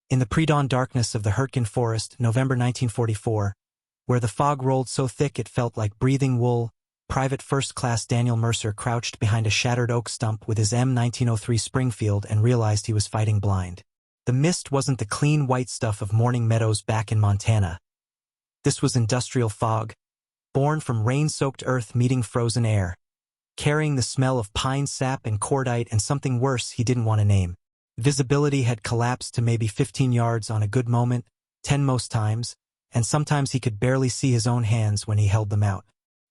In the pre-dawn darkness of the Hurtgen Forest, November 1944, where the fog rolled so thick it felt like breathing wool, Private First Class Daniel Mercer crouched behind a shattered oak stump with his M1903 Springfield and realized he was fighting blind. The mist wasn't the clean white stuff of morning meadows back in Montana. This was industrial fog, born from rain-soaked earth meeting frozen air, carrying the smell of pine sap and cordite and something worse he didn't want to name. Visibility had collapsed to maybe 15 yards on a good moment, 10 most times, and sometimes he could barely see his own hands when he held them out.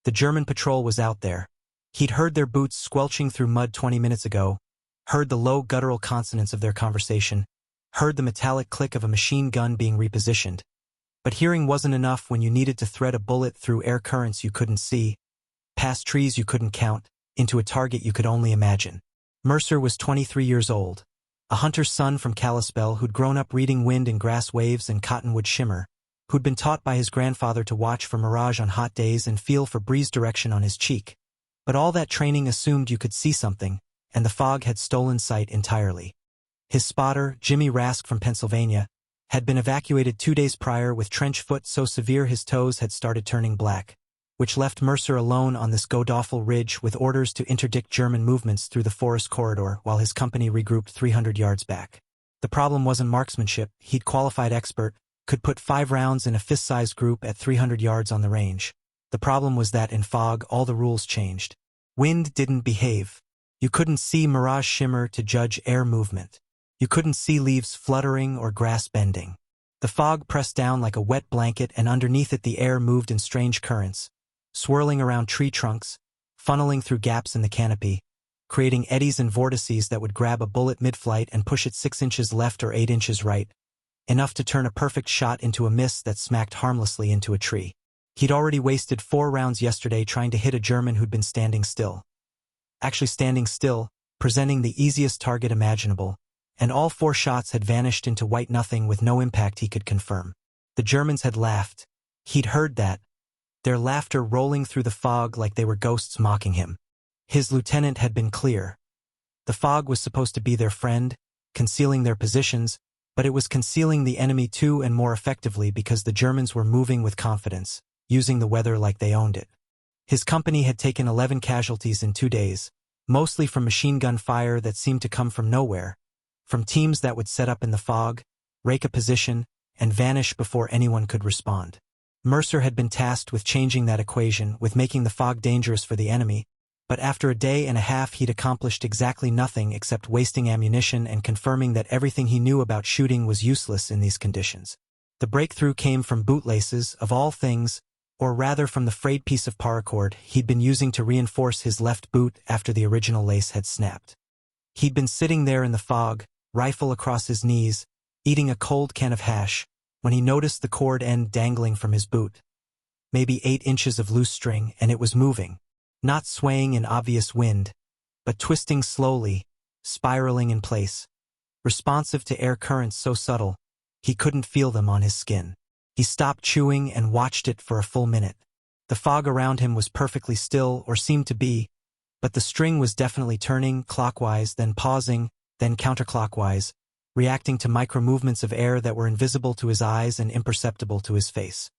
The German patrol was out there. He'd heard their boots squelching through mud 20 minutes ago, heard the low guttural consonants of their conversation, heard the metallic click of a machine gun being repositioned. But hearing wasn't enough when you needed to thread a bullet through air currents you couldn't see, past trees you couldn't count, into a target you could only imagine. Mercer was 23 years old, a hunter's son from Kalispell who'd grown up reading wind and grass waves and cottonwood shimmer, who'd been taught by his grandfather to watch for mirage on hot days and feel for breeze direction on his cheek. But all that training assumed you could see something, and the fog had stolen sight entirely. His spotter, Jimmy Rask from Pennsylvania, had been evacuated 2 days prior with trench foot so severe his toes had started turning black, which left Mercer alone on this god-awful ridge with orders to interdict German movements through the forest corridor while his company regrouped 300 yards back. The problem wasn't marksmanship. He'd qualified expert, could put 5 rounds in a fist-sized group at 300 yards on the range. The problem was that in fog all the rules changed. Wind didn't behave. You couldn't see mirage shimmer to judge air movement. You couldn't see leaves fluttering or grass bending. The fog pressed down like a wet blanket, and underneath it the air moved in strange currents, swirling around tree trunks, funneling through gaps in the canopy, creating eddies and vortices that would grab a bullet mid-flight and push it 6 inches left or 8 inches right, enough to turn a perfect shot into a miss that smacked harmlessly into a tree. He'd already wasted 4 rounds yesterday trying to hit a German who'd been standing still. Actually standing still, presenting the easiest target imaginable, and all 4 shots had vanished into white nothing with no impact he could confirm. The Germans had laughed. He'd heard that, their laughter rolling through the fog like they were ghosts mocking him. His lieutenant had been clear. The fog was supposed to be their friend, concealing their positions, but it was concealing the enemy too, and more effectively because the Germans were moving with confidence, using the weather like they owned it. His company had taken 11 casualties in 2 days, mostly from machine gun fire that seemed to come from nowhere, from teams that would set up in the fog, rake a position, and vanish before anyone could respond. Mercer had been tasked with changing that equation, with making the fog dangerous for the enemy, but after a day and a half he'd accomplished exactly nothing except wasting ammunition and confirming that everything he knew about shooting was useless in these conditions. The breakthrough came from bootlaces, of all things, or rather from the frayed piece of paracord he'd been using to reinforce his left boot after the original lace had snapped. He'd been sitting there in the fog, rifle across his knees, eating a cold can of hash, when he noticed the cord end dangling from his boot. Maybe 8 inches of loose string, and it was moving, not swaying in obvious wind, but twisting slowly, spiraling in place, responsive to air currents so subtle, he couldn't feel them on his skin. He stopped chewing and watched it for a full minute. The fog around him was perfectly still, or seemed to be, but the string was definitely turning, clockwise, then pausing, then counterclockwise, reacting to micro-movements of air that were invisible to his eyes and imperceptible to his face.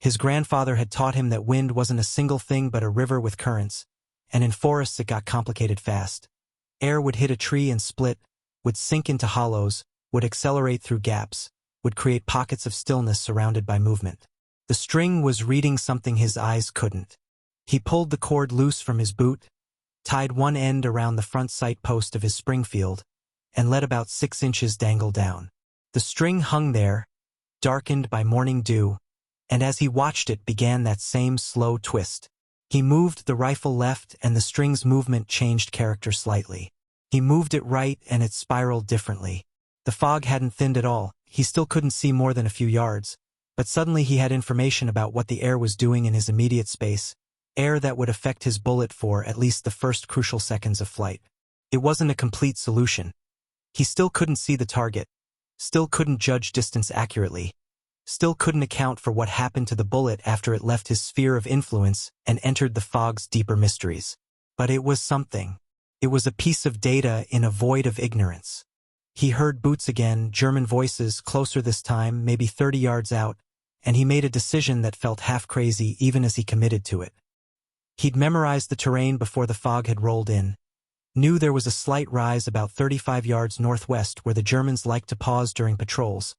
His grandfather had taught him that wind wasn't a single thing but a river with currents, and in forests it got complicated fast. Air would hit a tree and split, would sink into hollows, would accelerate through gaps, would create pockets of stillness surrounded by movement. The string was reading something his eyes couldn't. He pulled the cord loose from his boot, tied one end around the front sight post of his Springfield, and let about 6 inches dangle down. The string hung there, darkened by morning dew, and as he watched it began that same slow twist. He moved the rifle left and the string's movement changed character slightly. He moved it right and it spiraled differently. The fog hadn't thinned at all. He still couldn't see more than a few yards, but suddenly he had information about what the air was doing in his immediate space, air that would affect his bullet for at least the first crucial seconds of flight. It wasn't a complete solution. He still couldn't see the target, still couldn't judge distance accurately, still couldn't account for what happened to the bullet after it left his sphere of influence and entered the fog's deeper mysteries. But it was something. It was a piece of data in a void of ignorance. He heard boots again, German voices, closer this time, maybe 30 yards out, and he made a decision that felt half crazy even as he committed to it. He'd memorized the terrain before the fog had rolled in. Knew there was a slight rise about 35 yards northwest where the Germans liked to pause during patrols.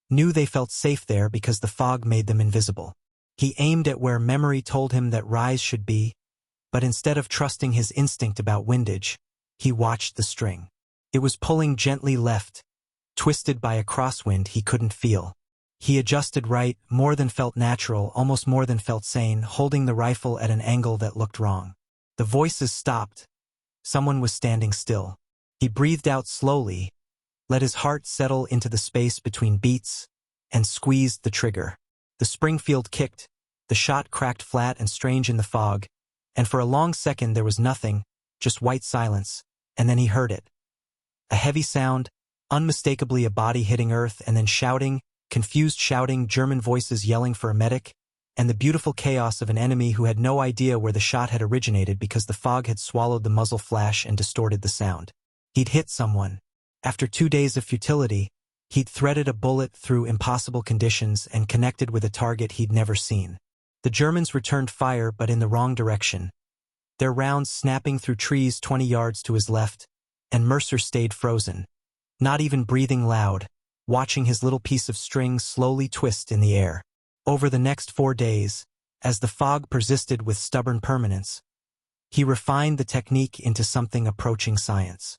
Knew they felt safe there because the fog made them invisible. He aimed at where memory told him that rise should be, but instead of trusting his instinct about windage, he watched the string. It was pulling gently left, twisted by a crosswind he couldn't feel. He adjusted right, more than felt natural, almost more than felt sane, holding the rifle at an angle that looked wrong. The voices stopped. Someone was standing still. He breathed out slowly, let his heart settle into the space between beats, and squeezed the trigger. The Springfield kicked, the shot cracked flat and strange in the fog, and for a long second there was nothing, just white silence, and then he heard it. A heavy sound, unmistakably a body hitting earth, and then shouting, confused shouting, German voices yelling for a medic, and the beautiful chaos of an enemy who had no idea where the shot had originated because the fog had swallowed the muzzle flash and distorted the sound. He'd hit someone. After 2 days of futility, he'd threaded a bullet through impossible conditions and connected with a target he'd never seen. The Germans returned fire, but in the wrong direction. Their rounds snapping through trees 20 yards to his left, and Mercer stayed frozen, not even breathing loud, watching his little piece of string slowly twist in the air. Over the next 4 days, as the fog persisted with stubborn permanence, he refined the technique into something approaching science.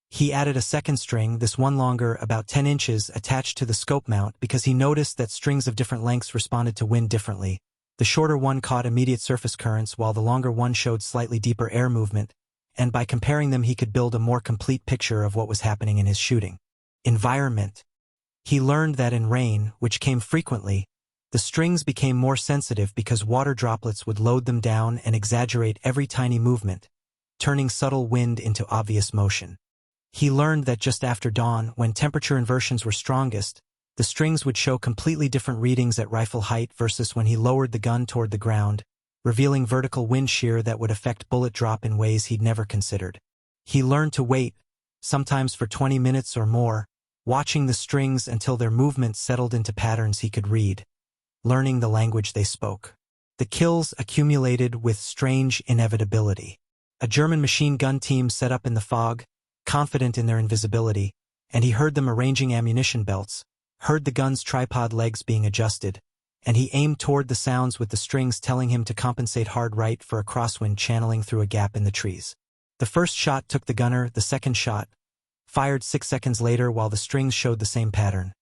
He added a second string, this one longer, about 10 inches, attached to the scope mount because he noticed that strings of different lengths responded to wind differently. The shorter one caught immediate surface currents while the longer one showed slightly deeper air movement, and by comparing them he could build a more complete picture of what was happening in his shooting. Environment. He learned that in rain, which came frequently, the strings became more sensitive because water droplets would load them down and exaggerate every tiny movement, turning subtle wind into obvious motion. He learned that just after dawn, when temperature inversions were strongest, the strings would show completely different readings at rifle height versus when he lowered the gun toward the ground, revealing vertical wind shear that would affect bullet drop in ways he'd never considered. He learned to wait, sometimes for 20 minutes or more, watching the strings until their movements settled into patterns he could read, learning the language they spoke. The kills accumulated with strange inevitability. A German machine gun team set up in the fog, confident in their invisibility, and he heard them arranging ammunition belts, heard the gun's tripod legs being adjusted, and he aimed toward the sounds with the strings telling him to compensate hard right for a crosswind channeling through a gap in the trees. The first shot took the gunner, the second shot, fired 6 seconds later while the strings showed the same pattern,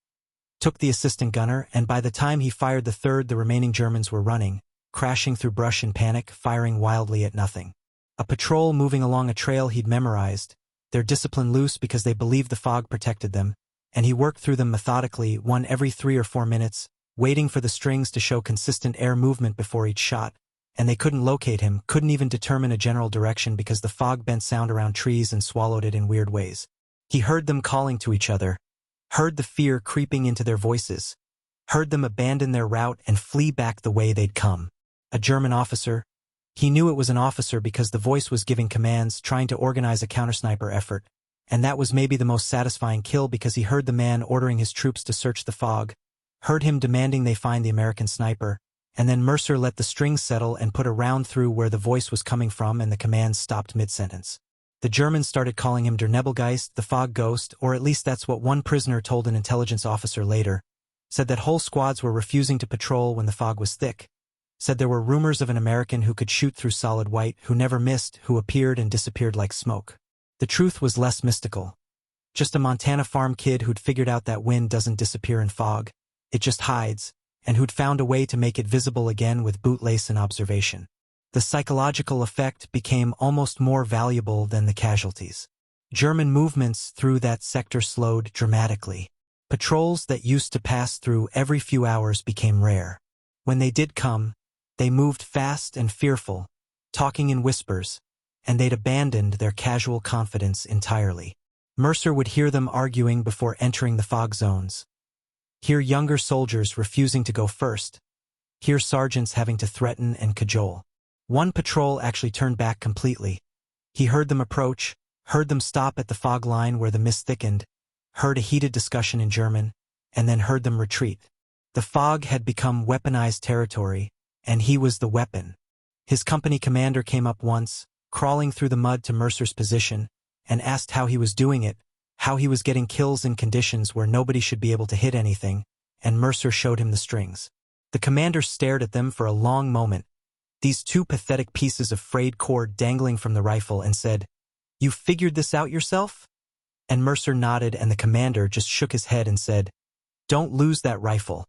took the assistant gunner, and by the time he fired the third the remaining Germans were running, crashing through brush in panic, firing wildly at nothing. A patrol moving along a trail he'd memorized, their discipline loose because they believed the fog protected them, and he worked through them methodically, one every 3 or 4 minutes, waiting for the strings to show consistent air movement before each shot, and they couldn't locate him, couldn't even determine a general direction because the fog bent sound around trees and swallowed it in weird ways. He heard them calling to each other, heard the fear creeping into their voices, heard them abandon their route and flee back the way they'd come. A German officer. He knew it was an officer because the voice was giving commands, trying to organize a counter-sniper effort, and that was maybe the most satisfying kill because he heard the man ordering his troops to search the fog, heard him demanding they find the American sniper, and then Mercer let the strings settle and put a round through where the voice was coming from and the commands stopped mid-sentence. The Germans started calling him Der Nebelgeist, the fog ghost, or at least that's what one prisoner told an intelligence officer later, said that whole squads were refusing to patrol when the fog was thick, said there were rumors of an American who could shoot through solid white, who never missed, who appeared and disappeared like smoke. The truth was less mystical. Just a Montana farm kid who'd figured out that wind doesn't disappear in fog, it just hides, and who'd found a way to make it visible again with bootlace and observation. The psychological effect became almost more valuable than the casualties. German movements through that sector slowed dramatically. Patrols that used to pass through every few hours became rare. When they did come, they moved fast and fearful, talking in whispers, and they'd abandoned their casual confidence entirely. Mercer would hear them arguing before entering the fog zones, hear younger soldiers refusing to go first, hear sergeants having to threaten and cajole. One patrol actually turned back completely. He heard them approach, heard them stop at the fog line where the mist thickened, heard a heated discussion in German, and then heard them retreat. The fog had become weaponized territory, and he was the weapon. His company commander came up once, crawling through the mud to Mercer's position, and asked how he was doing it, how he was getting kills in conditions where nobody should be able to hit anything, and Mercer showed him the strings. The commander stared at them for a long moment, these two pathetic pieces of frayed cord dangling from the rifle, and said, "You figured this out yourself?" And Mercer nodded, and the commander just shook his head and said, "Don't lose that rifle,"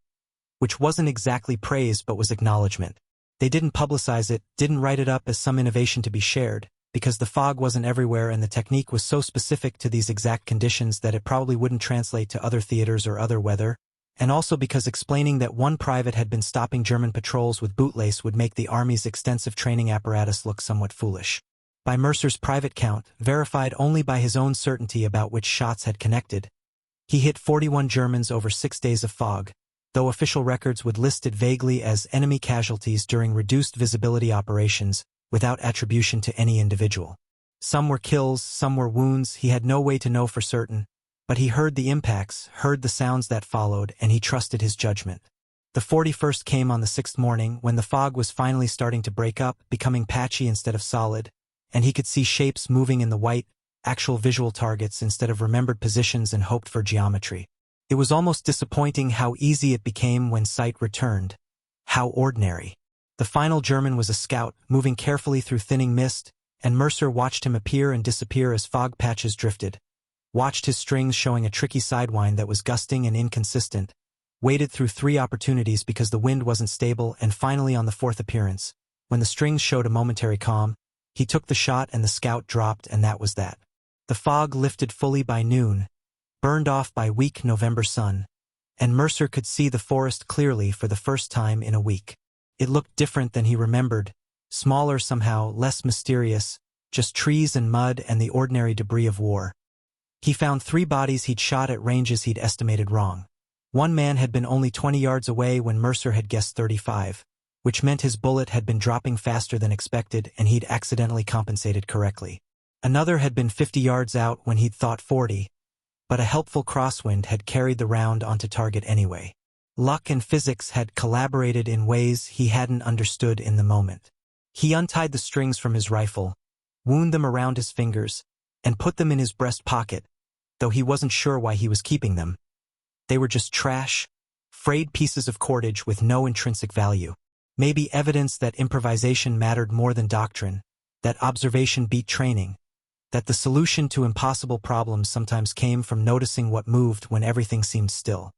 which wasn't exactly praise but was acknowledgement. They didn't publicize it, didn't write it up as some innovation to be shared, because the fog wasn't everywhere and the technique was so specific to these exact conditions that it probably wouldn't translate to other theaters or other weather, and also because explaining that one private had been stopping German patrols with bootlace would make the Army's extensive training apparatus look somewhat foolish. By Mercer's private count, verified only by his own certainty about which shots had connected, he hit 41 Germans over 6 days of fog, though official records would list it vaguely as enemy casualties during reduced visibility operations, without attribution to any individual. Some were kills, some were wounds, he had no way to know for certain, but he heard the impacts, heard the sounds that followed, and he trusted his judgment. The 41st came on the 6th morning, when the fog was finally starting to break up, becoming patchy instead of solid, and he could see shapes moving in the white, actual visual targets instead of remembered positions and hoped for geometry. It was almost disappointing how easy it became when sight returned. How ordinary. The final German was a scout, moving carefully through thinning mist, and Mercer watched him appear and disappear as fog patches drifted, watched his strings showing a tricky sidewind that was gusting and inconsistent, waited through 3 opportunities because the wind wasn't stable, and finally on the 4th appearance, when the strings showed a momentary calm, he took the shot and the scout dropped, and that was that. The fog lifted fully by noon, burned off by weak November sun, and Mercer could see the forest clearly for the first time in a week. It looked different than he remembered, smaller somehow, less mysterious, just trees and mud and the ordinary debris of war. He found 3 bodies he'd shot at ranges he'd estimated wrong. One man had been only 20 yards away when Mercer had guessed 35, which meant his bullet had been dropping faster than expected and he'd accidentally compensated correctly. Another had been 50 yards out when he'd thought 40, but a helpful crosswind had carried the round onto target anyway. Luck and physics had collaborated in ways he hadn't understood in the moment. He untied the strings from his rifle, wound them around his fingers, and put them in his breast pocket, though he wasn't sure why he was keeping them. They were just trash, frayed pieces of cordage with no intrinsic value. Maybe evidence that improvisation mattered more than doctrine, that observation beat training, that the solution to impossible problems sometimes came from noticing what moved when everything seemed still.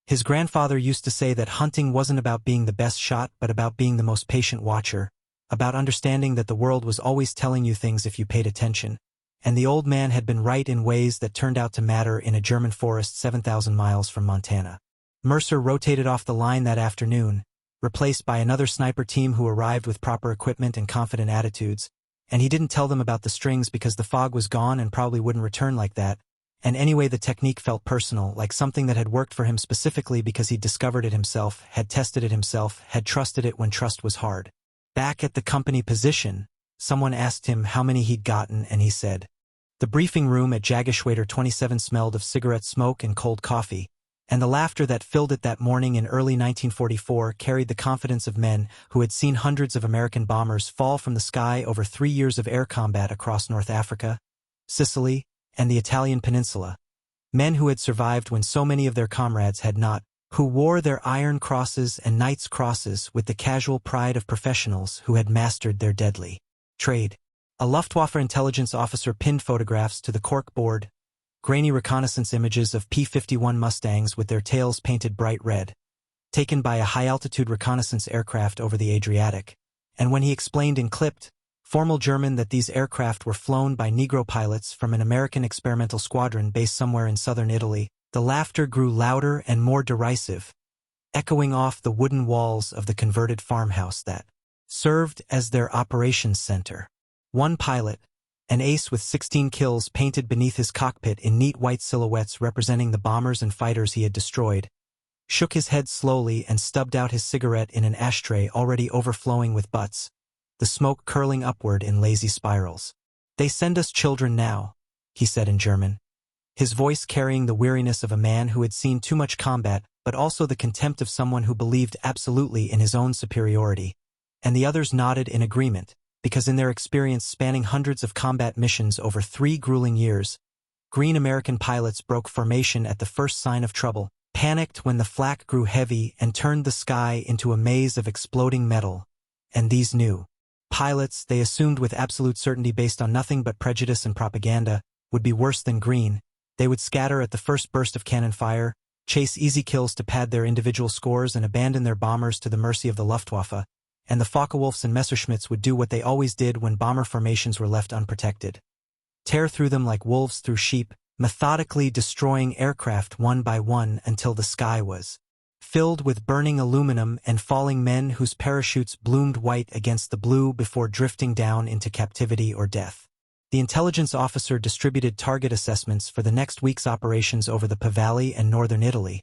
His grandfather used to say that hunting wasn't about being the best shot but about being the most patient watcher, about understanding that the world was always telling you things if you paid attention, and the old man had been right in ways that turned out to matter in a German forest 7,000 miles from Montana. Mercer rotated off the line that afternoon, replaced by another sniper team who arrived with proper equipment and confident attitudes, and he didn't tell them about the strings because the fog was gone and probably wouldn't return like that, and anyway the technique felt personal, like something that had worked for him specifically because he'd discovered it himself, had tested it himself, had trusted it when trust was hard. Back at the company position, someone asked him how many he'd gotten and he said. The briefing room at Jagdgeschwader 27 smelled of cigarette smoke and cold coffee, and the laughter that filled it that morning in early 1944 carried the confidence of men who had seen hundreds of American bombers fall from the sky over 3 years of air combat across North Africa, Sicily, and the Italian peninsula. Men who had survived when so many of their comrades had not, who wore their Iron Crosses and Knight's Crosses with the casual pride of professionals who had mastered their deadly trade. A Luftwaffe intelligence officer pinned photographs to the cork board, grainy reconnaissance images of P-51 Mustangs with their tails painted bright red, taken by a high-altitude reconnaissance aircraft over the Adriatic, and when he explained in clipped, formal German that these aircraft were flown by Negro pilots from an American experimental squadron based somewhere in southern Italy, the laughter grew louder and more derisive, echoing off the wooden walls of the converted farmhouse that served as their operations center. One pilot, an ace with 16 kills painted beneath his cockpit in neat white silhouettes representing the bombers and fighters he had destroyed, shook his head slowly and stubbed out his cigarette in an ashtray already overflowing with butts, the smoke curling upward in lazy spirals. "They send us children now," he said in German. his voice carrying the weariness of a man who had seen too much combat, but also the contempt of someone who believed absolutely in his own superiority. And the others nodded in agreement, because in their experience spanning hundreds of combat missions over 3 grueling years, green American pilots broke formation at the first sign of trouble, panicked when the flak grew heavy and turned the sky into a maze of exploding metal. And these new pilots, they assumed with absolute certainty based on nothing but prejudice and propaganda, would be worse than green. They would scatter at the first burst of cannon fire, chase easy kills to pad their individual scores and abandon their bombers to the mercy of the Luftwaffe, and the Focke-Wulfs and Messerschmitts would do what they always did when bomber formations were left unprotected. Tear through them like wolves through sheep, methodically destroying aircraft one by one until the sky was filled with burning aluminum and falling men whose parachutes bloomed white against the blue before drifting down into captivity or death. The intelligence officer distributed target assessments for the next week's operations over the Po Valley and northern Italy,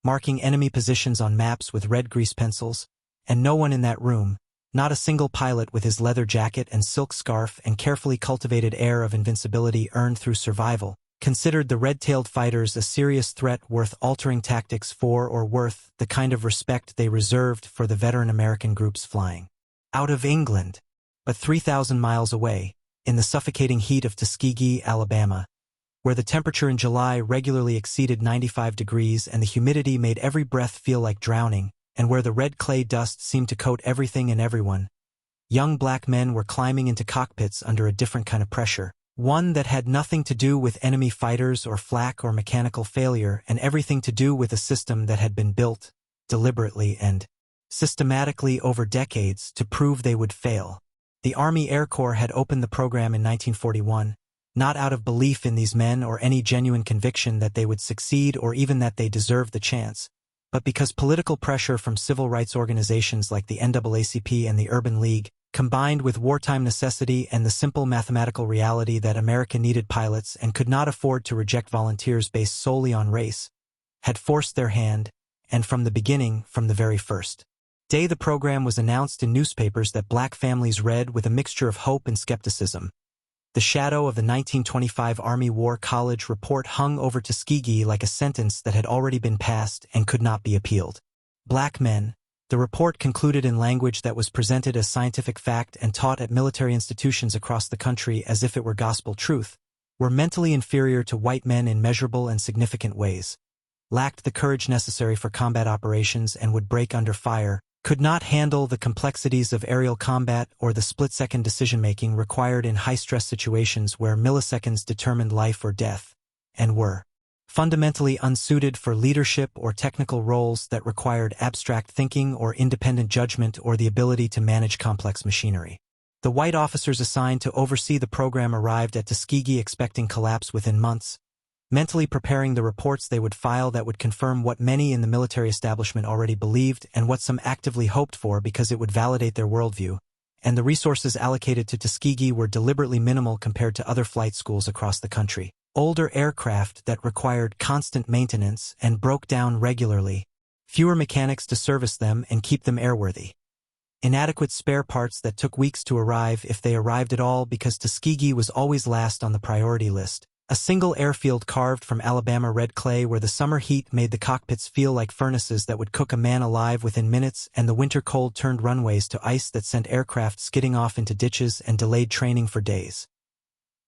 marking enemy positions on maps with red grease pencils, and no one in that room, not a single pilot with his leather jacket and silk scarf and carefully cultivated air of invincibility earned through survival, considered the red-tailed fighters a serious threat worth altering tactics for or worth the kind of respect they reserved for the veteran American groups flying out of England, but 3,000 miles away, in the suffocating heat of Tuskegee, Alabama, where the temperature in July regularly exceeded 95 degrees and the humidity made every breath feel like drowning, and where the red clay dust seemed to coat everything and everyone. Young black men were climbing into cockpits under a different kind of pressure, one that had nothing to do with enemy fighters or flak or mechanical failure and everything to do with a system that had been built, deliberately and systematically over decades, to prove they would fail. The Army Air Corps had opened the program in 1941, not out of belief in these men or any genuine conviction that they would succeed or even that they deserved the chance, but because political pressure from civil rights organizations like the NAACP and the Urban League, combined with wartime necessity and the simple mathematical reality that America needed pilots and could not afford to reject volunteers based solely on race, had forced their hand, and from the beginning, from the very first day the program was announced in newspapers that black families read with a mixture of hope and skepticism. The shadow of the 1925 Army War College report hung over Tuskegee like a sentence that had already been passed and could not be appealed. Black men, the report concluded in language that was presented as scientific fact and taught at military institutions across the country as if it were gospel truth, were mentally inferior to white men in measurable and significant ways, lacked the courage necessary for combat operations and would break under fire, could not handle the complexities of aerial combat or the split-second decision-making required in high-stress situations where milliseconds determined life or death, and were fundamentally unsuited for leadership or technical roles that required abstract thinking or independent judgment or the ability to manage complex machinery. The white officers assigned to oversee the program arrived at Tuskegee expecting collapse within months, mentally preparing the reports they would file that would confirm what many in the military establishment already believed and what some actively hoped for because it would validate their worldview, and the resources allocated to Tuskegee were deliberately minimal compared to other flight schools across the country. Older aircraft that required constant maintenance and broke down regularly, fewer mechanics to service them and keep them airworthy. Inadequate spare parts that took weeks to arrive if they arrived at all because Tuskegee was always last on the priority list. A single airfield carved from Alabama red clay where the summer heat made the cockpits feel like furnaces that would cook a man alive within minutes, and the winter cold turned runways to ice that sent aircraft skidding off into ditches and delayed training for days.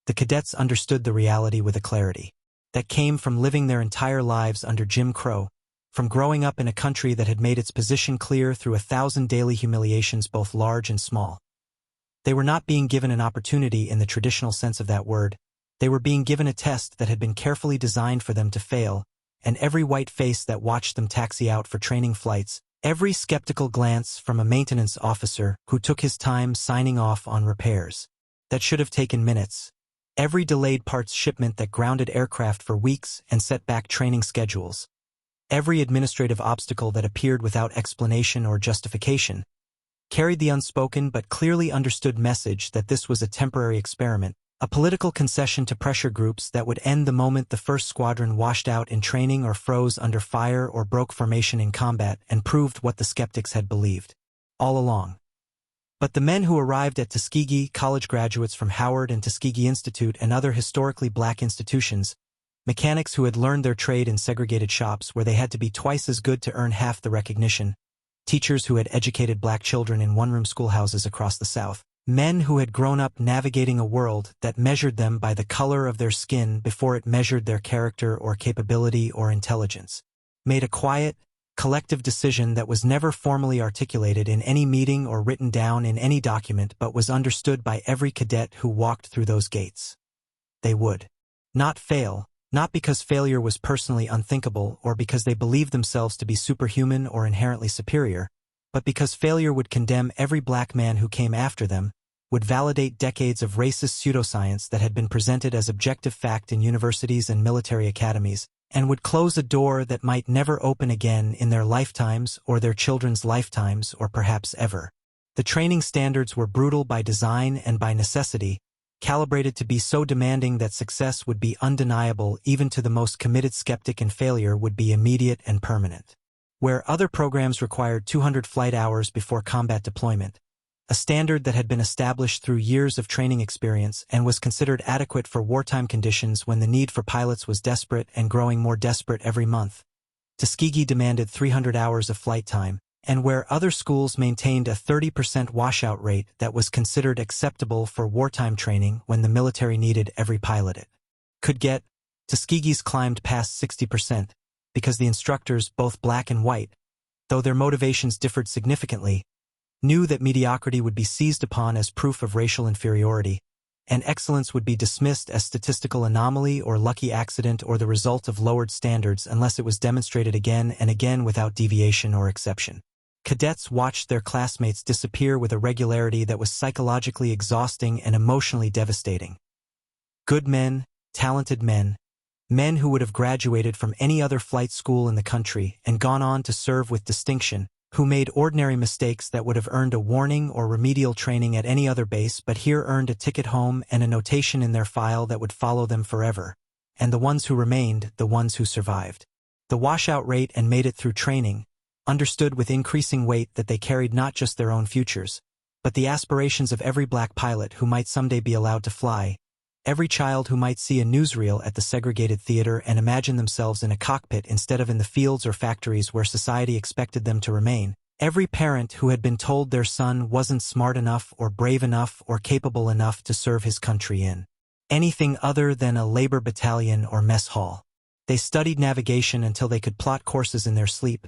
The cadets understood the reality with a clarity that came from living their entire lives under Jim Crow, from growing up in a country that had made its position clear through 1,000 daily humiliations both large and small. They were not being given an opportunity in the traditional sense of that word. They were being given a test that had been carefully designed for them to fail, and every white face that watched them taxi out for training flights, every skeptical glance from a maintenance officer who took his time signing off on repairs that should have taken minutes, every delayed parts shipment that grounded aircraft for weeks and set back training schedules, every administrative obstacle that appeared without explanation or justification, carried the unspoken but clearly understood message that this was a temporary experiment, a political concession to pressure groups that would end the moment the first squadron washed out in training or froze under fire or broke formation in combat and proved what the skeptics had believed all along. But the men who arrived at Tuskegee, college graduates from Howard and Tuskegee Institute and other historically black institutions, mechanics who had learned their trade in segregated shops where they had to be twice as good to earn half the recognition, teachers who had educated black children in one-room schoolhouses across the South, men who had grown up navigating a world that measured them by the color of their skin before it measured their character or capability or intelligence, made a quiet, collective decision that was never formally articulated in any meeting or written down in any document but was understood by every cadet who walked through those gates. They would not fail, not because failure was personally unthinkable or because they believed themselves to be superhuman or inherently superior, but because failure would condemn every black man who came after them, would validate decades of racist pseudoscience that had been presented as objective fact in universities and military academies, and would close a door that might never open again in their lifetimes or their children's lifetimes or perhaps ever. The training standards were brutal by design and by necessity, calibrated to be so demanding that success would be undeniable even to the most committed skeptic, and failure would be immediate and permanent. Where other programs required 200 flight hours before combat deployment, a standard that had been established through years of training experience and was considered adequate for wartime conditions when the need for pilots was desperate and growing more desperate every month, Tuskegee demanded 300 hours of flight time, and where other schools maintained a 30% washout rate that was considered acceptable for wartime training when the military needed every pilot it could get, Tuskegee's climbed past 60%, because the instructors, both black and white, though their motivations differed significantly, knew that mediocrity would be seized upon as proof of racial inferiority, and excellence would be dismissed as statistical anomaly or lucky accident or the result of lowered standards unless it was demonstrated again and again without deviation or exception. Cadets watched their classmates disappear with a regularity that was psychologically exhausting and emotionally devastating. Good men, talented men, men who would have graduated from any other flight school in the country and gone on to serve with distinction, who made ordinary mistakes that would have earned a warning or remedial training at any other base but here earned a ticket home and a notation in their file that would follow them forever, and the ones who remained, the ones who survived. The washout rate and made it through training, understood with increasing weight that they carried not just their own futures, but the aspirations of every black pilot who might someday be allowed to fly, every child who might see a newsreel at the segregated theater and imagine themselves in a cockpit instead of in the fields or factories where society expected them to remain, every parent who had been told their son wasn't smart enough or brave enough or capable enough to serve his country in anything other than a labor battalion or mess hall. They studied navigation until they could plot courses in their sleep,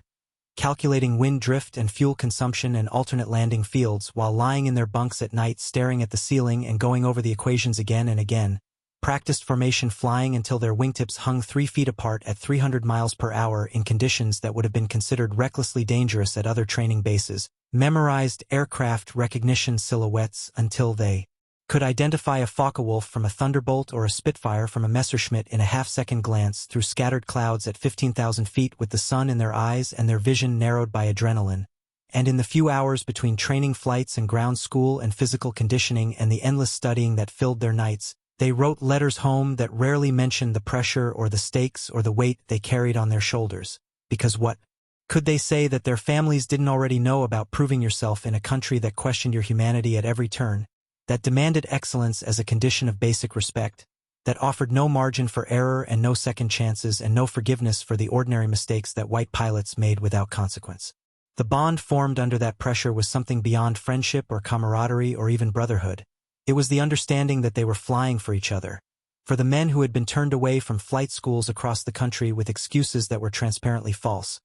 calculating wind drift and fuel consumption and alternate landing fields while lying in their bunks at night staring at the ceiling and going over the equations again and again, practiced formation flying until their wingtips hung 3 feet apart at 300 miles per hour in conditions that would have been considered recklessly dangerous at other training bases, memorized aircraft recognition silhouettes until they could identify a Focke-Wulf from a Thunderbolt or a Spitfire from a Messerschmitt in a half-second glance through scattered clouds at 15,000 feet with the sun in their eyes and their vision narrowed by adrenaline. And in the few hours between training flights and ground school and physical conditioning and the endless studying that filled their nights, they wrote letters home that rarely mentioned the pressure or the stakes or the weight they carried on their shoulders. Because what could they say that their families didn't already know about proving yourself in a country that questioned your humanity at every turn, that demanded excellence as a condition of basic respect, that offered no margin for error and no second chances and no forgiveness for the ordinary mistakes that white pilots made without consequence? The bond formed under that pressure was something beyond friendship or camaraderie or even brotherhood. It was the understanding that they were flying for each other, for the men who had been turned away from flight schools across the country with excuses that were transparently false,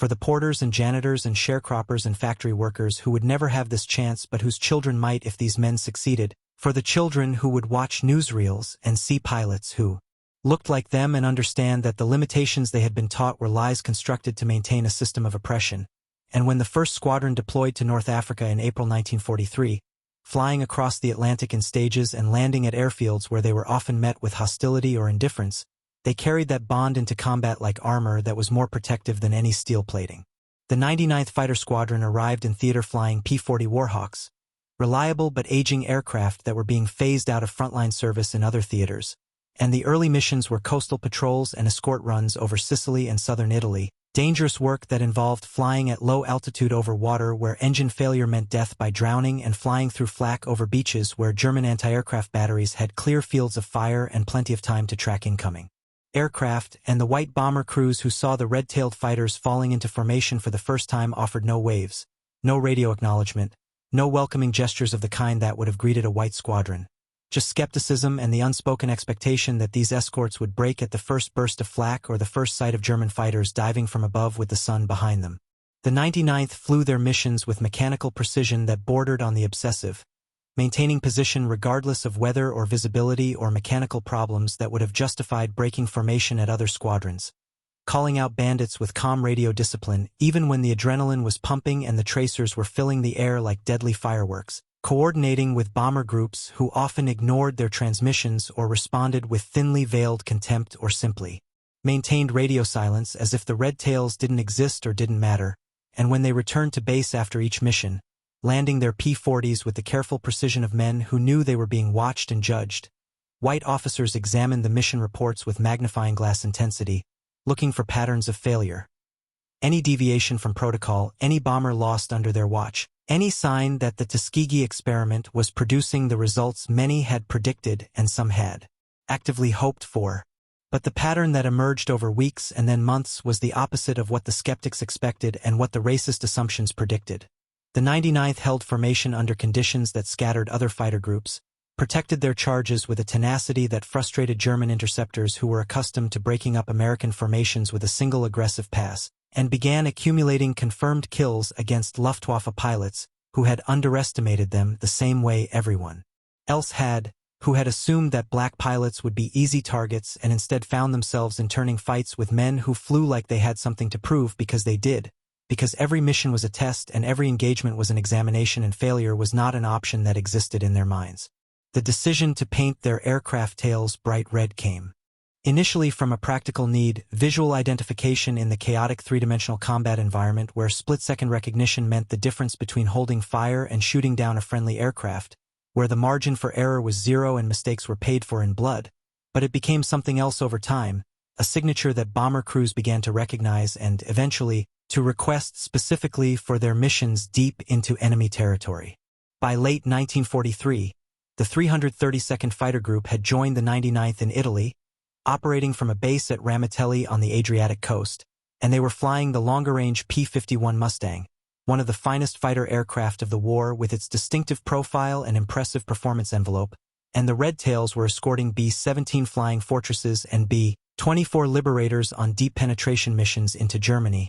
for the porters and janitors and sharecroppers and factory workers who would never have this chance but whose children might if these men succeeded, for the children who would watch newsreels and see pilots who looked like them and understand that the limitations they had been taught were lies constructed to maintain a system of oppression. And when the first squadron deployed to North Africa in April 1943, flying across the Atlantic in stages and landing at airfields where they were often met with hostility or indifference, they carried that bond into combat like armor that was more protective than any steel plating. The 99th Fighter Squadron arrived in theater flying P-40 Warhawks, reliable but aging aircraft that were being phased out of frontline service in other theaters, and the early missions were coastal patrols and escort runs over Sicily and southern Italy, dangerous work that involved flying at low altitude over water where engine failure meant death by drowning and flying through flak over beaches where German anti-aircraft batteries had clear fields of fire and plenty of time to track incoming aircraft, and the white bomber crews who saw the red-tailed fighters falling into formation for the first time offered no waves, no radio acknowledgement, no welcoming gestures of the kind that would have greeted a white squadron. Just skepticism and the unspoken expectation that these escorts would break at the first burst of flak or the first sight of German fighters diving from above with the sun behind them. The 99th flew their missions with mechanical precision that bordered on the obsessive, maintaining position regardless of weather or visibility or mechanical problems that would have justified breaking formation at other squadrons. Calling out bandits with calm radio discipline, even when the adrenaline was pumping and the tracers were filling the air like deadly fireworks. Coordinating with bomber groups who often ignored their transmissions or responded with thinly veiled contempt or simply maintained radio silence as if the red tails didn't exist or didn't matter, and when they returned to base after each mission, landing their P-40s with the careful precision of men who knew they were being watched and judged. White officers examined the mission reports with magnifying glass intensity, looking for patterns of failure. Any deviation from protocol, any bomber lost under their watch, any sign that the Tuskegee experiment was producing the results many had predicted and some had actively hoped for. But the pattern that emerged over weeks and then months was the opposite of what the skeptics expected and what the racist assumptions predicted. The 99th held formation under conditions that scattered other fighter groups, protected their charges with a tenacity that frustrated German interceptors who were accustomed to breaking up American formations with a single aggressive pass, and began accumulating confirmed kills against Luftwaffe pilots who had underestimated them the same way everyone else had, who had assumed that black pilots would be easy targets and instead found themselves in turning fights with men who flew like they had something to prove because they did. Because every mission was a test and every engagement was an examination and failure was not an option that existed in their minds. The decision to paint their aircraft tails bright red came initially from a practical need, visual identification in the chaotic three-dimensional combat environment where split-second recognition meant the difference between holding fire and shooting down a friendly aircraft, where the margin for error was zero and mistakes were paid for in blood. But it became something else over time, a signature that bomber crews began to recognize and, eventually, to request specifically for their missions deep into enemy territory. By late 1943, the 332nd Fighter Group had joined the 99th in Italy, operating from a base at Ramitelli on the Adriatic coast, and they were flying the longer-range P-51 Mustang, one of the finest fighter aircraft of the war with its distinctive profile and impressive performance envelope, and the Red Tails were escorting B-17 Flying Fortresses and B-24 Liberators on deep penetration missions into Germany,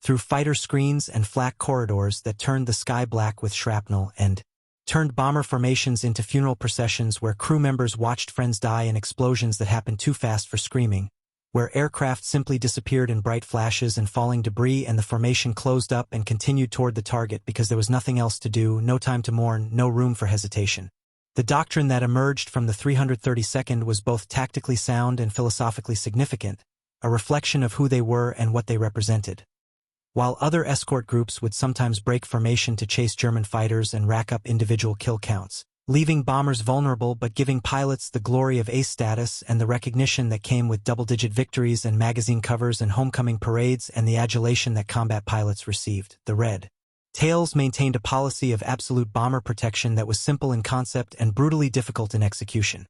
through fighter screens and flak corridors that turned the sky black with shrapnel and turned bomber formations into funeral processions where crew members watched friends die in explosions that happened too fast for screaming, where aircraft simply disappeared in bright flashes and falling debris and the formation closed up and continued toward the target because there was nothing else to do, no time to mourn, no room for hesitation. The doctrine that emerged from the 332nd was both tactically sound and philosophically significant, a reflection of who they were and what they represented. While other escort groups would sometimes break formation to chase German fighters and rack up individual kill counts, leaving bombers vulnerable but giving pilots the glory of ace status and the recognition that came with double-digit victories and magazine covers and homecoming parades and the adulation that combat pilots received, the Red Tails maintained a policy of absolute bomber protection that was simple in concept and brutally difficult in execution.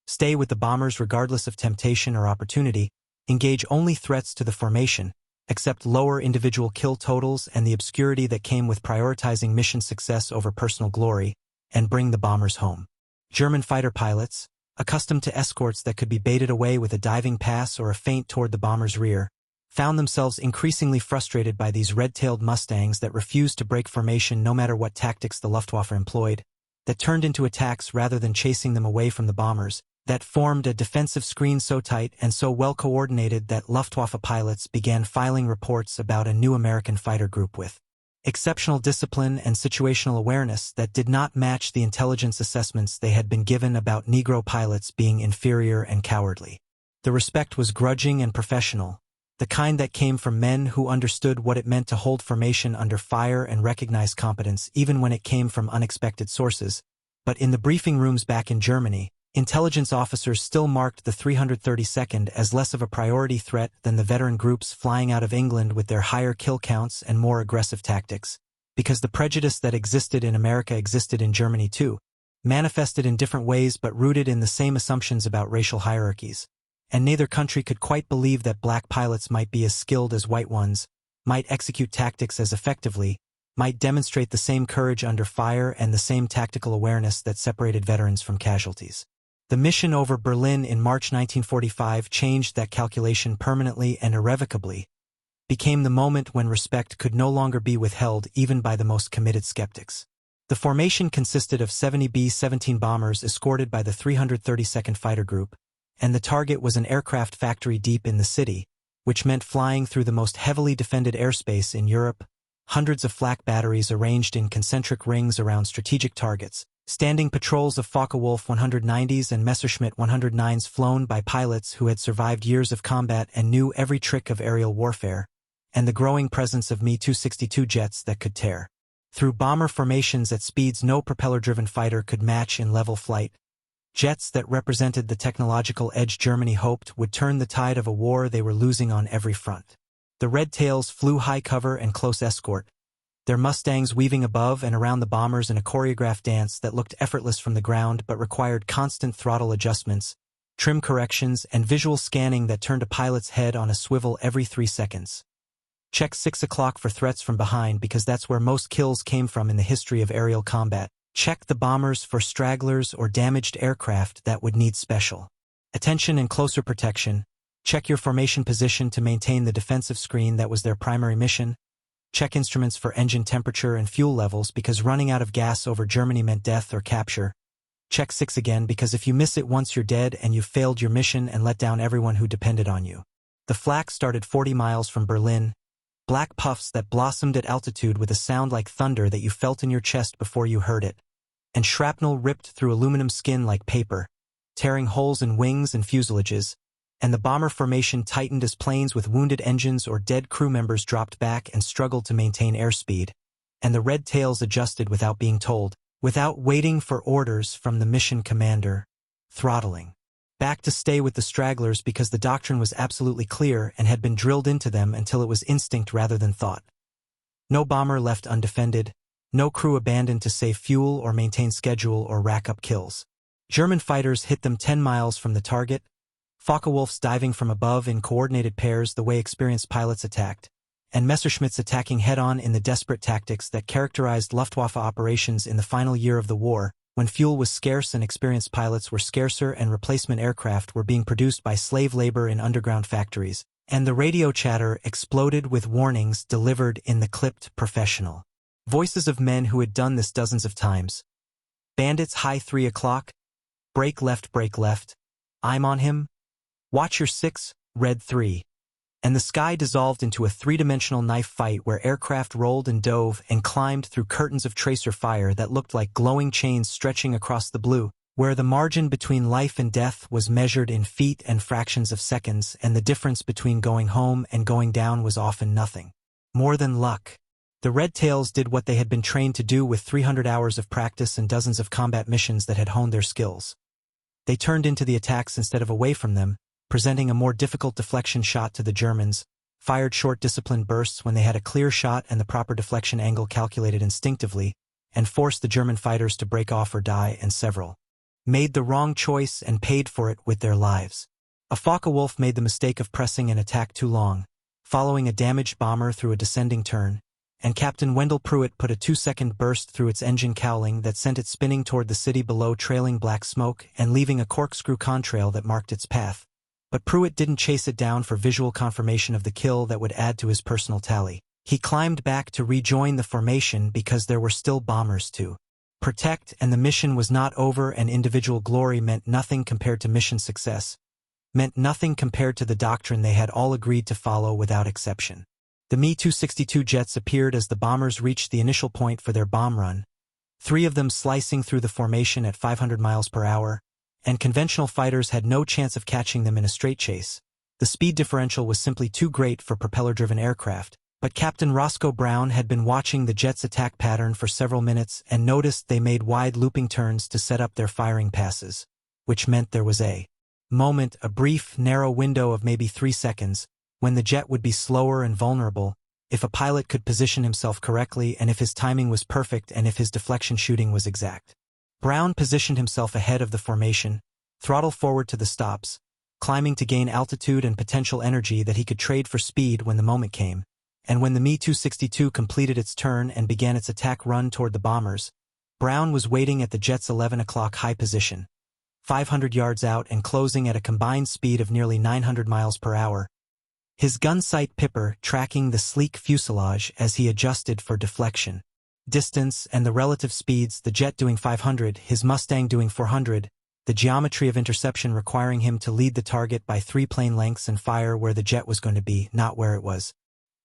Stay with the bombers regardless of temptation or opportunity, engage only threats to the formation, accept lower individual kill totals and the obscurity that came with prioritizing mission success over personal glory, and bring the bombers home. German fighter pilots, accustomed to escorts that could be baited away with a diving pass or a feint toward the bomber's rear, found themselves increasingly frustrated by these red-tailed Mustangs that refused to break formation no matter what tactics the Luftwaffe employed, that turned into attacks rather than chasing them away from the bombers, that formed a defensive screen so tight and so well-coordinated that Luftwaffe pilots began filing reports about a new American fighter group with exceptional discipline and situational awareness that did not match the intelligence assessments they had been given about Negro pilots being inferior and cowardly. The respect was grudging and professional, the kind that came from men who understood what it meant to hold formation under fire and recognize competence even when it came from unexpected sources. But in the briefing rooms back in Germany, intelligence officers still marked the 332nd as less of a priority threat than the veteran groups flying out of England with their higher kill counts and more aggressive tactics, because the prejudice that existed in America existed in Germany too, manifested in different ways but rooted in the same assumptions about racial hierarchies. and neither country could quite believe that black pilots might be as skilled as white ones, might execute tactics as effectively, might demonstrate the same courage under fire and the same tactical awareness that separated veterans from casualties. The mission over Berlin in March 1945 changed that calculation permanently and irrevocably, became the moment when respect could no longer be withheld even by the most committed skeptics. The formation consisted of 70 B-17 bombers escorted by the 332nd Fighter Group, and the target was an aircraft factory deep in the city, which meant flying through the most heavily defended airspace in Europe, hundreds of flak batteries arranged in concentric rings around strategic targets, standing patrols of Focke-Wulf 190s and Messerschmitt 109s flown by pilots who had survived years of combat and knew every trick of aerial warfare, and the growing presence of Me-262 jets that could tear through bomber formations at speeds no propeller-driven fighter could match in level flight, jets that represented the technological edge Germany hoped would turn the tide of a war they were losing on every front. The Red Tails flew high cover and close escort, their Mustangs weaving above and around the bombers in a choreographed dance that looked effortless from the ground but required constant throttle adjustments, trim corrections, and visual scanning that turned a pilot's head on a swivel every 3 seconds. Check 6 o'clock for threats from behind because that's where most kills came from in the history of aerial combat. Check the bombers for stragglers or damaged aircraft that would need special attention and closer protection. Check your formation position to maintain the defensive screen that was their primary mission. Check instruments for engine temperature and fuel levels because running out of gas over Germany meant death or capture. Check 6 again because if you miss it once you're dead and you've failed your mission and let down everyone who depended on you. The flak started 40 miles from Berlin, black puffs that blossomed at altitude with a sound like thunder that you felt in your chest before you heard it, and shrapnel ripped through aluminum skin like paper, tearing holes in wings and fuselages, and the bomber formation tightened as planes with wounded engines or dead crew members dropped back and struggled to maintain airspeed, and the Red Tails adjusted without being told, without waiting for orders from the mission commander, throttling back to stay with the stragglers because the doctrine was absolutely clear and had been drilled into them until it was instinct rather than thought. No bomber left undefended, no crew abandoned to save fuel or maintain schedule or rack up kills. German fighters hit them 10 miles from the target, Focke-Wulfs diving from above in coordinated pairs the way experienced pilots attacked, and Messerschmitts attacking head-on in the desperate tactics that characterized Luftwaffe operations in the final year of the war, when fuel was scarce and experienced pilots were scarcer and replacement aircraft were being produced by slave labor in underground factories, and the radio chatter exploded with warnings delivered in the clipped professional voices of men who had done this dozens of times. Bandits high 3 o'clock, break left, I'm on him, watch your 6, red 3. And the sky dissolved into a 3-dimensional knife fight where aircraft rolled and dove and climbed through curtains of tracer fire that looked like glowing chains stretching across the blue, where the margin between life and death was measured in feet and fractions of seconds, and the difference between going home and going down was often nothing more than luck. The Red Tails did what they had been trained to do with 300 hours of practice and dozens of combat missions that had honed their skills. They turned into the attacks instead of away from them, presenting a more difficult deflection shot to the Germans, fired short disciplined bursts when they had a clear shot and the proper deflection angle calculated instinctively, and forced the German fighters to break off or die, and several made the wrong choice and paid for it with their lives. A Focke-Wulf made the mistake of pressing an attack too long, following a damaged bomber through a descending turn, and Captain Wendell Pruitt put a 2-second burst through its engine cowling that sent it spinning toward the city below, trailing black smoke and leaving a corkscrew contrail that marked its path. But Pruitt didn't chase it down for visual confirmation of the kill that would add to his personal tally. He climbed back to rejoin the formation because there were still bombers to protect, and the mission was not over, and individual glory meant nothing compared to mission success, meant nothing compared to the doctrine they had all agreed to follow without exception. The Me-262 jets appeared as the bombers reached the initial point for their bomb run, 3 of them slicing through the formation at 500 miles per hour, and conventional fighters had no chance of catching them in a straight chase. The speed differential was simply too great for propeller-driven aircraft, but Captain Roscoe Brown had been watching the jets' attack pattern for several minutes and noticed they made wide looping turns to set up their firing passes, which meant there was a brief, narrow window of maybe 3 seconds, when the jet would be slower and vulnerable, if a pilot could position himself correctly and if his timing was perfect and if his deflection shooting was exact. Brown positioned himself ahead of the formation, throttle forward to the stops, climbing to gain altitude and potential energy that he could trade for speed when the moment came. And when the Me-262 completed its turn and began its attack run toward the bombers, Brown was waiting at the jet's 11 o'clock high position, 500 yards out and closing at a combined speed of nearly 900 miles per hour. His gun sight pipper tracking the sleek fuselage as he adjusted for deflection, distance, and the relative speeds, the jet doing 500, his Mustang doing 400, the geometry of interception requiring him to lead the target by 3 plane lengths and fire where the jet was going to be, not where it was.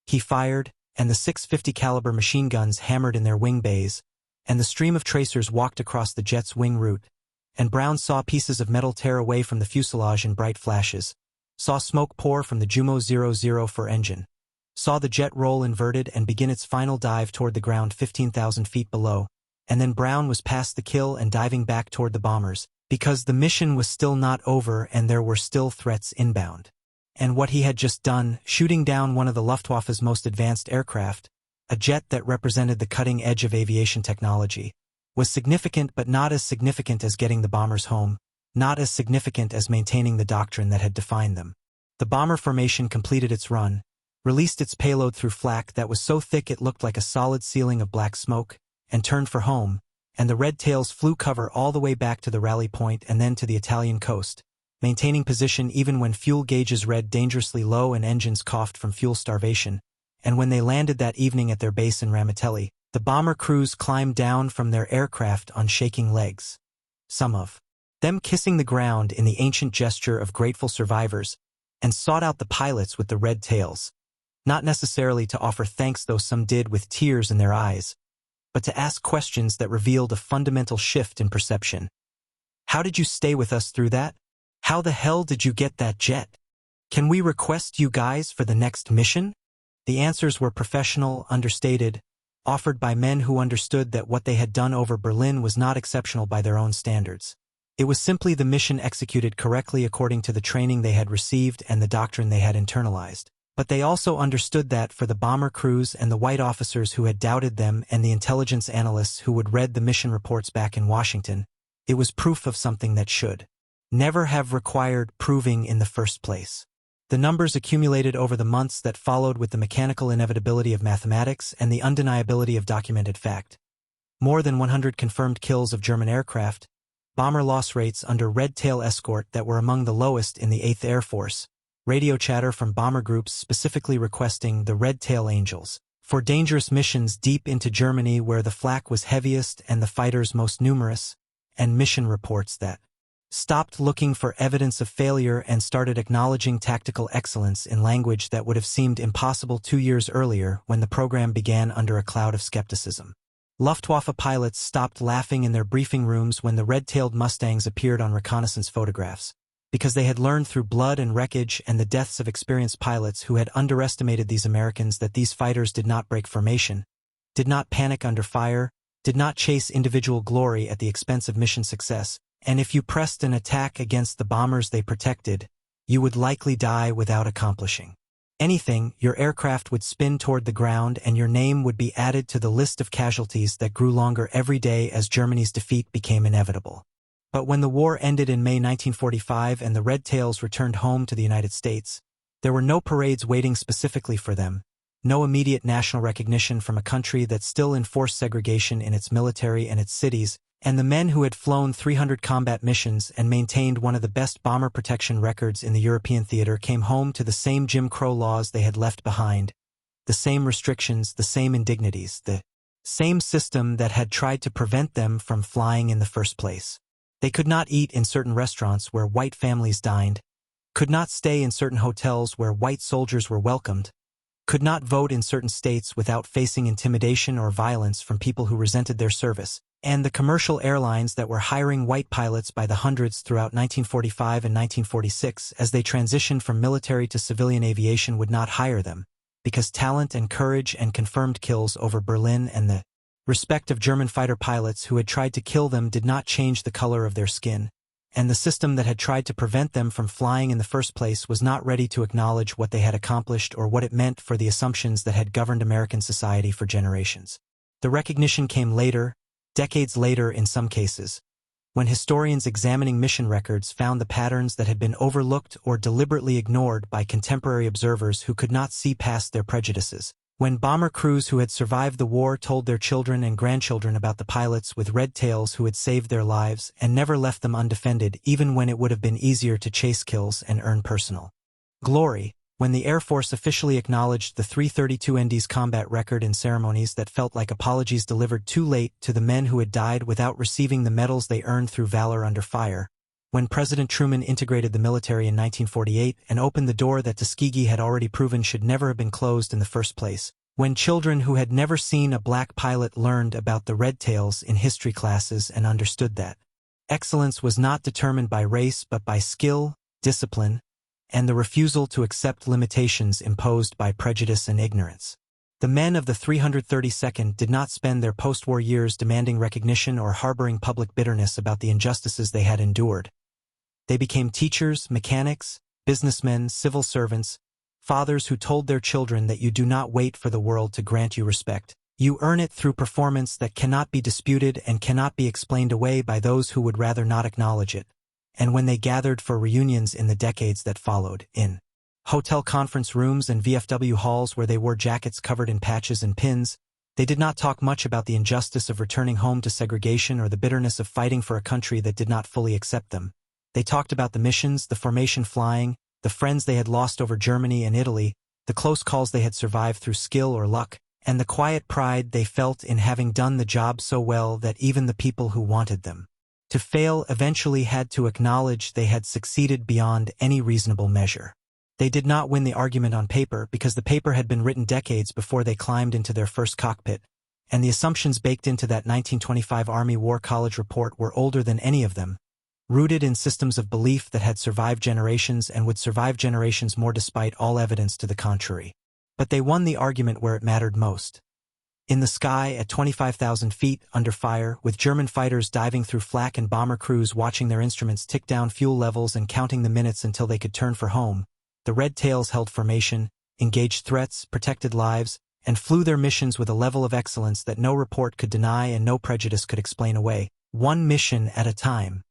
He fired, and the 650 caliber machine guns hammered in their wing bays, and the stream of tracers walked across the jet's wing route, and Brown saw pieces of metal tear away from the fuselage in bright flashes, saw smoke pour from the Jumo 004 engine, saw the jet roll inverted and begin its final dive toward the ground 15,000 feet below, and then Brown was past the kill and diving back toward the bombers, because the mission was still not over and there were still threats inbound. And what he had just done, shooting down one of the Luftwaffe's most advanced aircraft, a jet that represented the cutting edge of aviation technology, was significant but not as significant as getting the bombers home, not as significant as maintaining the doctrine that had defined them. The bomber formation completed its run, released its payload through flak that was so thick it looked like a solid ceiling of black smoke, and turned for home, and the red tails flew cover all the way back to the rally point and then to the Italian coast, maintaining position even when fuel gauges read dangerously low and engines coughed from fuel starvation, and when they landed that evening at their base in Ramitelli, the bomber crews climbed down from their aircraft on shaking legs, some of them kissing the ground in the ancient gesture of grateful survivors, and sought out the pilots with the red tails, not necessarily to offer thanks though some did with tears in their eyes, but to ask questions that revealed a fundamental shift in perception. How did you stay with us through that? How the hell did you get that jet? Can we request you guys for the next mission? The answers were professional, understated, offered by men who understood that what they had done over Berlin was not exceptional by their own standards. It was simply the mission executed correctly according to the training they had received and the doctrine they had internalized. But they also understood that for the bomber crews and the white officers who had doubted them and the intelligence analysts who would read the mission reports back in Washington, it was proof of something that should never have required proving in the first place. The numbers accumulated over the months that followed with the mechanical inevitability of mathematics and the undeniability of documented fact. More than 100 confirmed kills of German aircraft, bomber loss rates under Red Tail Escort that were among the lowest in the 8th Air Force, radio chatter from bomber groups specifically requesting the Red Tail Angels for dangerous missions deep into Germany where the flak was heaviest and the fighters most numerous, and mission reports that stopped looking for evidence of failure and started acknowledging tactical excellence in language that would have seemed impossible 2 years earlier when the program began under a cloud of skepticism. Luftwaffe pilots stopped laughing in their briefing rooms when the red-tailed Mustangs appeared on reconnaissance photographs, because they had learned through blood and wreckage and the deaths of experienced pilots who had underestimated these Americans that these fighters did not break formation, did not panic under fire, did not chase individual glory at the expense of mission success, and if you pressed an attack against the bombers they protected, you would likely die without accomplishing anything. Your aircraft would spin toward the ground and your name would be added to the list of casualties that grew longer every day as Germany's defeat became inevitable. But when the war ended in May 1945 and the Red Tails returned home to the United States, there were no parades waiting specifically for them, no immediate national recognition from a country that still enforced segregation in its military and its cities, and the men who had flown 300 combat missions and maintained one of the best bomber protection records in the European theater came home to the same Jim Crow laws they had left behind, the same restrictions, the same indignities, the same system that had tried to prevent them from flying in the first place. They could not eat in certain restaurants where white families dined, could not stay in certain hotels where white soldiers were welcomed, could not vote in certain states without facing intimidation or violence from people who resented their service, and the commercial airlines that were hiring white pilots by the hundreds throughout 1945 and 1946 as they transitioned from military to civilian aviation would not hire them, because talent and courage and confirmed kills over Berlin and the respect of German fighter pilots who had tried to kill them did not change the color of their skin, and the system that had tried to prevent them from flying in the first place was not ready to acknowledge what they had accomplished or what it meant for the assumptions that had governed American society for generations. The recognition came later, decades later in some cases, when historians examining mission records found the patterns that had been overlooked or deliberately ignored by contemporary observers who could not see past their prejudices. When bomber crews who had survived the war told their children and grandchildren about the pilots with red tails who had saved their lives and never left them undefended even when it would have been easier to chase kills and earn personal glory, when the Air Force officially acknowledged the 332ND's combat record in ceremonies that felt like apologies delivered too late to the men who had died without receiving the medals they earned through valor under fire, when President Truman integrated the military in 1948 and opened the door that Tuskegee had already proven should never have been closed in the first place, when children who had never seen a black pilot learned about the red tails in history classes and understood that excellence was not determined by race but by skill, discipline, and the refusal to accept limitations imposed by prejudice and ignorance. The men of the 332nd did not spend their post-war years demanding recognition or harboring public bitterness about the injustices they had endured. They became teachers, mechanics, businessmen, civil servants, fathers who told their children that you do not wait for the world to grant you respect. You earn it through performance that cannot be disputed and cannot be explained away by those who would rather not acknowledge it. And when they gathered for reunions in the decades that followed, in hotel conference rooms and VFW halls where they wore jackets covered in patches and pins, they did not talk much about the injustice of returning home to segregation or the bitterness of fighting for a country that did not fully accept them. They talked about the missions, the formation flying, the friends they had lost over Germany and Italy, the close calls they had survived through skill or luck, and the quiet pride they felt in having done the job so well that even the people who wanted them to fail eventually had to acknowledge they had succeeded beyond any reasonable measure. They did not win the argument on paper because the paper had been written decades before they climbed into their first cockpit, and the assumptions baked into that 1925 Army War College report were older than any of them, rooted in systems of belief that had survived generations and would survive generations more despite all evidence to the contrary. But they won the argument where it mattered most. In the sky at 25,000 feet under fire, with German fighters diving through flak and bomber crews watching their instruments tick down fuel levels and counting the minutes until they could turn for home, the Red Tails held formation, engaged threats, protected lives, and flew their missions with a level of excellence that no report could deny and no prejudice could explain away, one mission at a time.